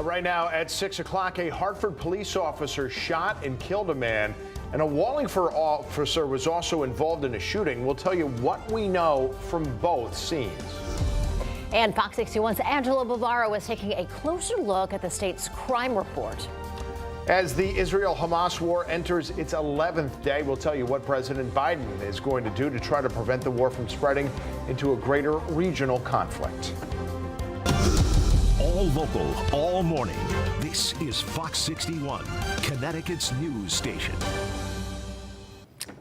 Right now at 6 o'clock, a Hartford police officer shot and killed a man, and a Wallingford officer was also involved in a shooting. We'll tell you what we know from both scenes. And Fox 61's Angela Bavaro is taking a closer look at the state's crime report. As the Israel-Hamas war enters its 11th day, we'll tell you what President Biden is going to do to try to prevent the war from spreading into a greater regional conflict. All local, all morning. This is Fox 61, Connecticut's news station.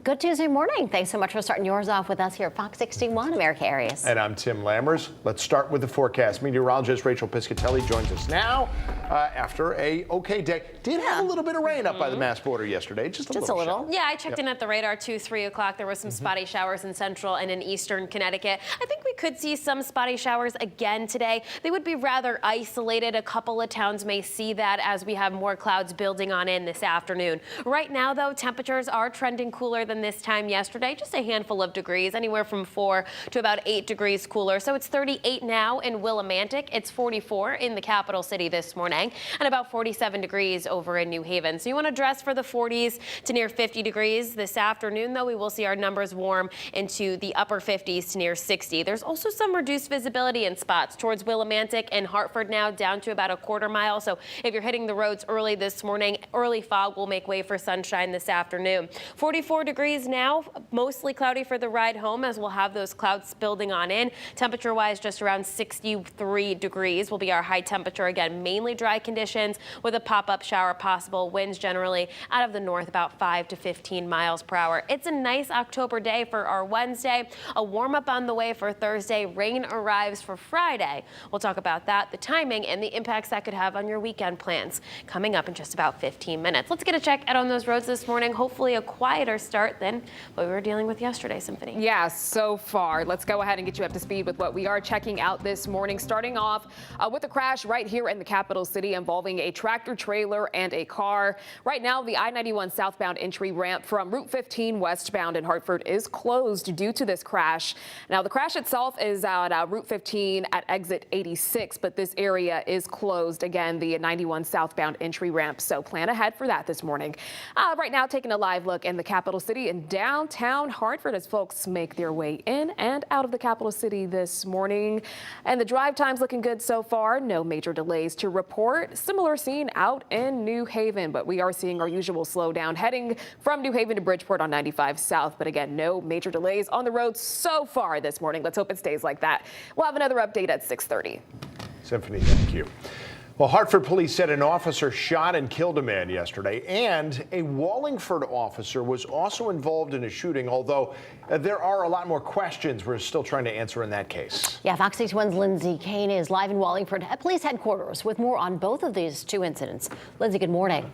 Good Tuesday morning. Thanks so much for starting yours off with us here at Fox 61, America Areas. And I'm Tim Lammers. Let's start with the forecast. Meteorologist Rachel Piscatelli joins us now after a okay day. Did have a little bit of rain up by the Mass border yesterday. Just a little. Yeah, I checked in at the radar 3 o'clock. There was some spotty showers in central and in eastern Connecticut. I think we could see some spotty showers again today. They would be rather isolated. A couple of towns may see that as we have more clouds building on in this afternoon. Right now, though, temperatures are trending cooler than this time yesterday, just a handful of degrees, anywhere from 4 to about 8 degrees cooler. So it's 38 now in Willimantic. It's 44 in the capital city this morning, and about 47 degrees over in New Haven. So you want to dress for the 40s to near 50 degrees this afternoon, though we will see our numbers warm into the upper 50s to near 60. There's also some reduced visibility in spots towards Willimantic and Hartford now down to about a quarter mile. So if you're hitting the roads early this morning, early fog will make way for sunshine this afternoon. 44 degrees now, mostly cloudy for the ride home as we'll have those clouds building on in. Temperature wise, just around 63 degrees will be our high temperature. Again, mainly dry conditions with a pop-up shower possible. Winds generally out of the north about 5 to 15 miles per hour. It's a nice October day for our Wednesday. A warm up on the way for Thursday. Rain arrives for Friday. We'll talk about that, the timing, and the impacts that could have on your weekend plans coming up in just about 15 minutes. Let's get a check out on those roads this morning. Hopefully a quieter start than what we were dealing with yesterday, Symphony. Yeah, so far. Let's go ahead and get you up to speed with what we are checking out this morning. Starting off with a crash right here in the capital city involving a tractor trailer and a car. Right now, the I-91 southbound entry ramp from Route 15 westbound in Hartford is closed due to this crash. Now, the crash itself is at Route 15 at exit 86, but this area is closed. Again, the 91 southbound entry ramp. So plan ahead for that this morning. Right now, taking a live look in the capital city and downtown Hartford as folks make their way in and out of the capital city this morning. And the drive time's looking good so far. No major delays to report. Similar scene out in New Haven, but we are seeing our usual slowdown heading from New Haven to Bridgeport on 95 South. But again, no major delays on the road so far this morning. Let's hope it stays like that. We'll have another update at 6:30. Symphony, thank you. Well, Hartford police said an officer shot and killed a man yesterday, and a Wallingford officer was also involved in a shooting, although there are a lot more questions we're still trying to answer in that case. Yeah, Fox 61's Lindsay Kane is live in Wallingford at police headquarters with more on both of these two incidents. Lindsay, good morning.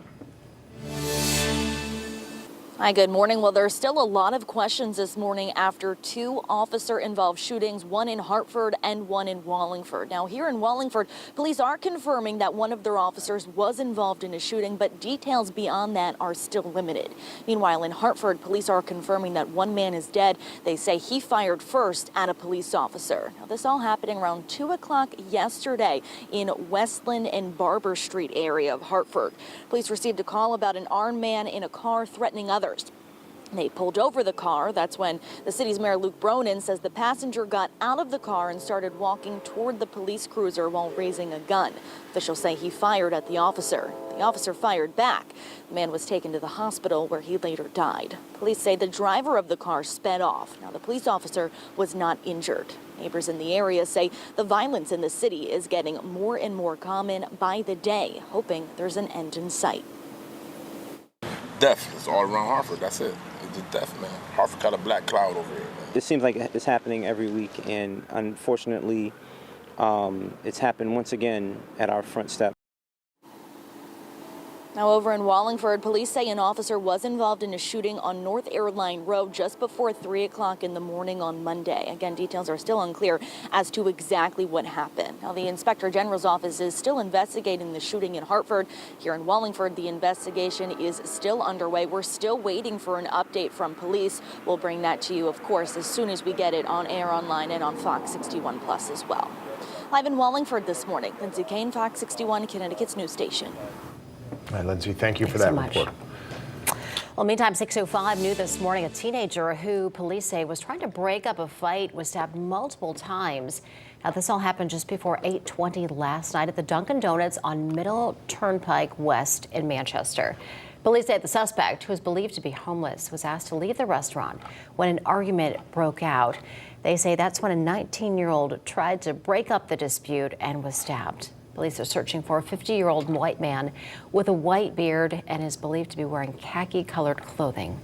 Hi, good morning. Well, there's still a lot of questions this morning after 2 officer-involved shootings, one in Hartford and one in Wallingford. Now, here in Wallingford, police are confirming that one of their officers was involved in a shooting, but details beyond that are still limited. Meanwhile, in Hartford, police are confirming that one man is dead. They say he fired first at a police officer. Now, this all happening around 2 o'clock yesterday in Westland and Barber Street area of Hartford. Police received a call about an armed man in a car threatening others. They pulled over the car. That's when the city's mayor, Luke Bronin, says the passenger got out of the car and started walking toward the police cruiser while raising a gun. Officials say he fired at the officer. The officer fired back. The man was taken to the hospital where he later died. Police say the driver of the car sped off. Now, the police officer was not injured. Neighbors in the area say the violence in the city is getting more and more common by the day, hoping there's an end in sight. Death. It's all around Hartford. That's it. It's just death, man. Hartford got a black cloud over here, man. It seems like it's happening every week, and unfortunately, it's happened once again at our front step. Now, over in Wallingford, police say an officer was involved in a shooting on North Airline Road just before 3 o'clock in the morning on Monday. Again, details are still unclear as to exactly what happened. Now, the Inspector General's office is still investigating the shooting in Hartford. Here in Wallingford, the investigation is still underway. We're still waiting for an update from police. We'll bring that to you, of course, as soon as we get it on air, online, and on Fox 61 Plus as well. Live in Wallingford this morning, Lindsay Kane, Fox 61, Connecticut's news station. All right, Lindsay, thank you for Thanks that so much. report. Well, meantime, 6:05 new this morning, a teenager who police say was trying to break up a fight was stabbed multiple times. Now, this all happened just before 8:20 last night at the Dunkin' Donuts on Middle Turnpike West in Manchester. Police say the suspect, who is believed to be homeless, was asked to leave the restaurant when an argument broke out. They say that's when a 19-year-old tried to break up the dispute and was stabbed. Police are searching for a 50-year-old white man with a white beard and is believed to be wearing khaki-colored clothing.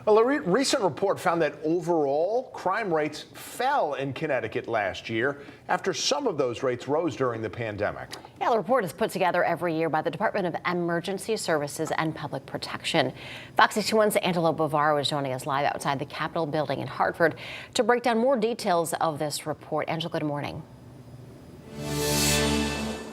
Well, a recent report found that overall crime rates fell in Connecticut last year after some of those rates rose during the pandemic. Yeah, the report is put together every year by the Department of Emergency Services and Public Protection. Fox 61's Angelo Bavaro is joining us live outside the Capitol building in Hartford to break down more details of this report. Angelo, good morning.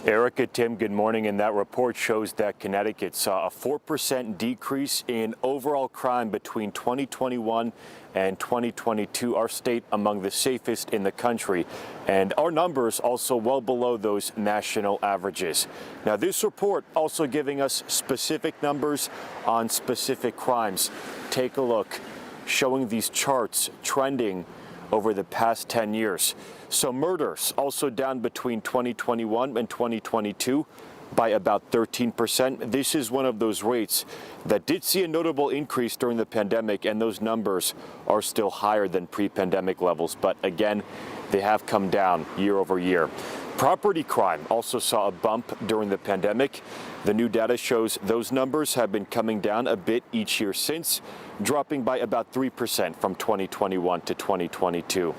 Erica, Tim, good morning. And that report shows that Connecticut saw a 4% decrease in overall crime between 2021 and 2022. Our state among the safest in the country, and our numbers also well below those national averages. Now, this report also giving us specific numbers on specific crimes. Take a look, showing these charts trending over the past 10 years. So murders also down between 2021 and 2022 by about 13%. This is one of those rates that did see a notable increase during the pandemic, and those numbers are still higher than pre-pandemic levels. But again, they have come down year over year. Property crime also saw a bump during the pandemic. The new data shows those numbers have been coming down a bit each year since, dropping by about 3% from 2021 to 2022.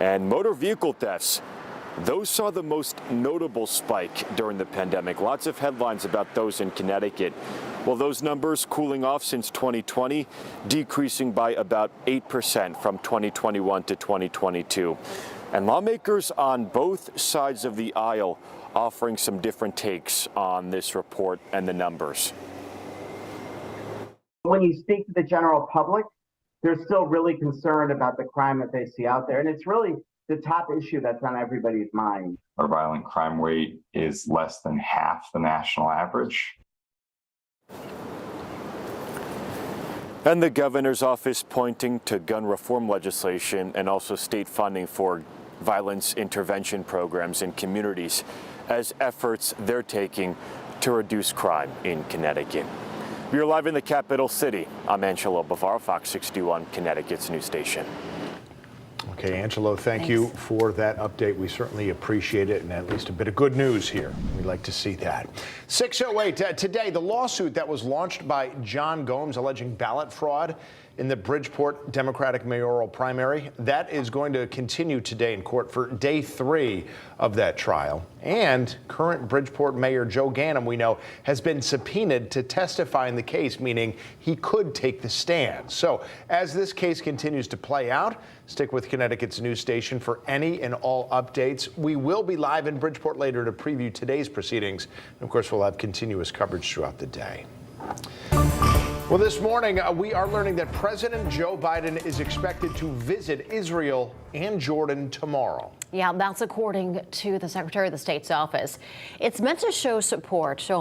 And motor vehicle thefts, those saw the most notable spike during the pandemic. Lots of headlines about those in Connecticut. Well, those numbers cooling off since 2020, decreasing by about 8% from 2021 to 2022. And lawmakers on both sides of the aisle offering some different takes on this report and the numbers. When you speak to the general public, they're still really concerned about the crime that they see out there. And it's really the top issue that's on everybody's mind. Our violent crime rate is less than half the national average. And the governor's office pointing to gun reform legislation and also state funding for violence intervention programs in communities as efforts they're taking to reduce crime in Connecticut. We're live in the capital city. I'm Angelo Bavaro, Fox 61, Connecticut's news station. Okay, Angelo, thank you for that update. We certainly appreciate it, and at least a bit of good news here. We'd like to see that. 6:08 today, the lawsuit that was launched by John Gomes alleging ballot fraud in the Bridgeport Democratic mayoral primary, that is going to continue today in court for day 3 of that trial. And current Bridgeport Mayor Joe Ganim, we know, has been subpoenaed to testify in the case, meaning he could take the stand. So as this case continues to play out, stick with Connecticut's news station for any and all updates. We will be live in Bridgeport later to preview today's proceedings. And of course, we'll have continuous coverage throughout the day. Well, this morning, we are learning that President Joe Biden is expected to visit Israel and Jordan tomorrow. Yeah, that's according to the Secretary of the State's office. It's meant to show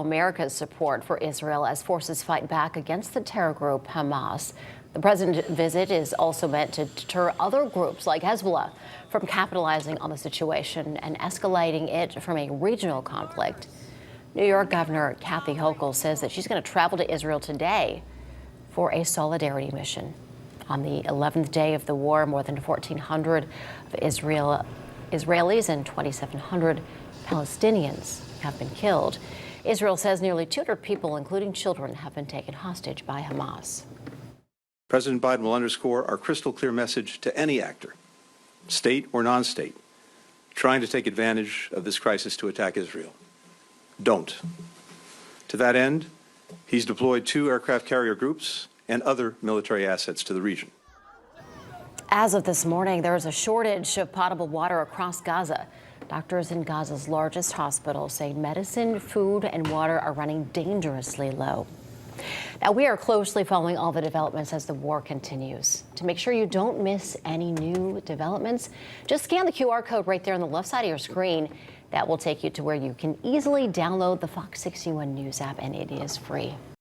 America's support for Israel as forces fight back against the terror group Hamas. The president's visit is also meant to deter other groups like Hezbollah from capitalizing on the situation and escalating it from a regional conflict. New York Governor Kathy Hochul says that she's going to travel to Israel today for a solidarity mission. On the 11th day of the war, more than 1,400 of Israelis and 2,700 Palestinians have been killed. Israel says nearly 200 people, including children, have been taken hostage by Hamas. President Biden will underscore our crystal clear message to any actor, state or non-state, trying to take advantage of this crisis to attack Israel. Don't. To that end, he's deployed 2 aircraft carrier groups and other military assets to the region. As of this morning, there is a shortage of potable water across Gaza. Doctors in Gaza's largest hospital say medicine, food, and water are running dangerously low. Now, we are closely following all the developments as the war continues. To make sure you don't miss any new developments, just scan the QR code right there on the left side of your screen. That will take you to where you can easily download the Fox 61 News app, and it is free.